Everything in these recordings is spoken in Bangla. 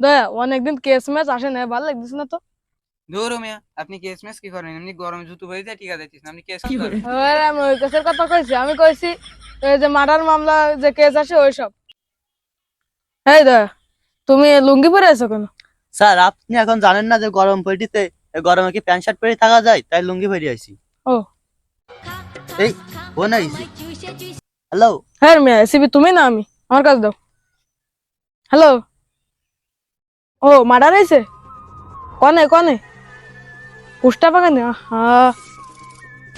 দয়া অনেকদিন কেস ম্যাচ আসে না, ভালো লাগতেছে না তো। ধরো মিয়া, আপনি কেস মেস কি করেন? এমনি গরম জুতো হয়ে যায়, ঠিক আছে? আপনি কেস কি করেন? আরে আমি ওই কেসের কথা কইছি, আমি কইছি এই যে মার্ডার মামলা যে কেস আসে ওইসব। এই দয়া, তুমি লুঙ্গি পরে আছো কেন? স্যার, আপনি এখন জানেন না যে গরম পড়িতে গরমে কি প্যান্ট শার্ট পরে থাকা যায়, তাই লুঙ্গি পরে আইছি। ও এই বোন আইছি। হ্যালো। হ্যাঁ মিয়া, এসিবি তুমি না আমি? আমার কাছে দাও। হ্যালো। ও মার্ডার হয়েছে? কনে কনে? পুষ্টা বাগানে? হ্যাঁ,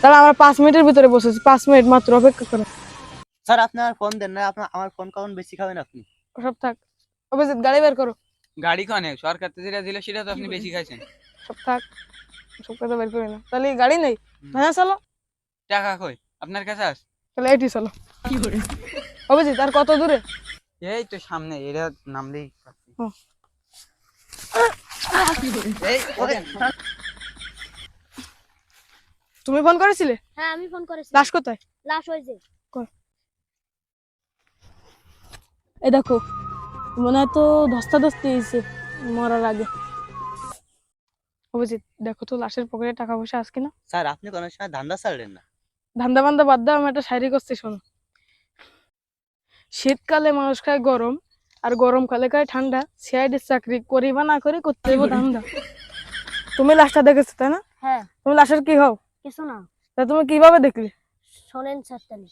তাহলে আমরা 5 মিনিটের ভিতরে বসেছি, 5 মিনিট মাত্র অপেক্ষা করো। স্যার, আপনি আমার ফোন দেন না, আপনার আমার ফোন কখন বেশি খাবেন আপনি? সব থাক, অভিজিৎ গাড়ি বের করো। গাড়ি কনে? সরকার তো যেটা দিল সেটা তো আপনি বেশি খাইছেন। সব থাক, সব কথা বের করি না, তাহলে গাড়ি নেই। হ্যাঁ চলো। টাকা কই আপনার কাছে? আস। তাহলে এটি চলো। অভিজিৎ আর কত দূরে? এই তো সামনে, এরা নামলেই পাচ্ছি। ও। এই তুমি ফোন করেছিলে? হ্যাঁ আমি ফোন করেছি। লাশ কোথায়? লাশ হয়েছে। এই দেখো, মনে হয় তো ধস্তাধস্তি হয়েছে মরার আগে। অভিজিৎ দেখো তো লাশের পকেটে টাকা পয়সা আছে কিনা। স্যার, আপনি কোনো সময় ধান্দা ছাড়লেন না। ধান্দা বান্দা বাদ দাও, আমি একটা শায়রি করছি শোনো। শীতকালে মানুষ খায় গরম, আর গরমকালে খায় ঠান্ডা। সিআইডির চাকরি করি বা না করি, করতে হইব ধান্দা। তুমি লাশটা দেখেছো তাই না? হ্যাঁ। তুমি লাশের কি হও? কিছু না। তা তুমি কিভাবে দেখলে? শোনেন স্যারটানি,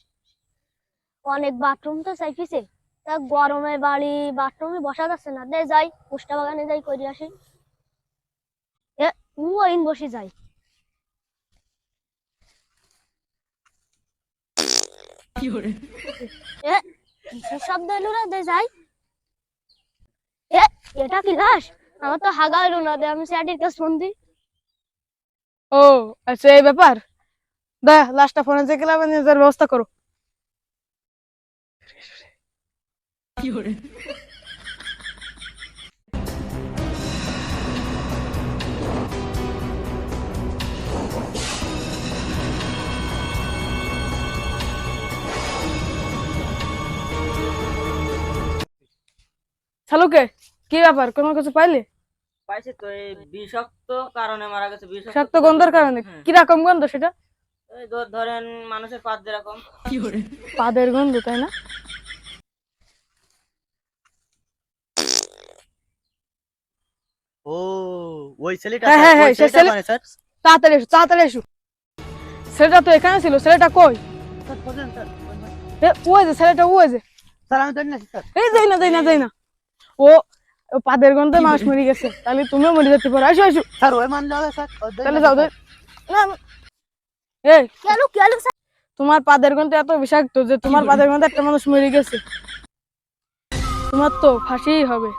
অনেক বাথরুম তো চাইছে, তা গরমে বাড়ি বাথরুমে বসা যাচ্ছে না, দে যাই পুষ্টা বাগানে যাই করি আসি। এ ওইন বসে যাই। এ কিসের শব্দ এলো রে? দে যাই। এ এটা কি লাশ? আমার তো হাগা এলো না, দে আমি স্যারের কাছে ফোন দিই। ও আচ্ছা, এই ব্যাপার। দয়া লাশটা ফরেনসিক ল্যাবে নিয়ে যাওয়ার ব্যবস্থা করো। শালুকে, কি ব্যাপার, কোনো কিছু পাইলে? পাইছে তো, এই বিষাক্ত কারণে মারা গেছে। বিষাক্ত গন্ধের কারণে? কিরকম গন্ধ সেটা? এই ধরেন মানুষের পাত যেরকম। পাদের গন্ধ তাই না? ও, ওই ছেলেটা হ্যাঁ স্যার, হ্যাঁ হ্যাঁ, ওই সে ছেলেটা ছেলে। মানে স্যার। তাড়াতাড়ি এসো, তাড়াতাড়ি এসো। ছেলেটা তো এখানে ছিল, ছেলেটা কই? স্যার বলেন স্যার। ওই যে ছেলেটা, ওই যে। স্যার, আমি জানি না স্যার। এই যাই না যাই না যাই না। ও ও পাদের গন্ধে মানুষ মরে গেছে, তাহলে তুমিও মরে যেতে পারো। আসো আসো, স্যার, ওই মানলে হবে স্যার? তাহলে যাও। না এই, কেলো কেলো স্যার? তোমার পাদের গন্ধ এত বিষাক্ত যে তোমার পাদের গন্ধে একটা মানুষ মরে গেছে, তোমার তো ফাঁসিই হবে।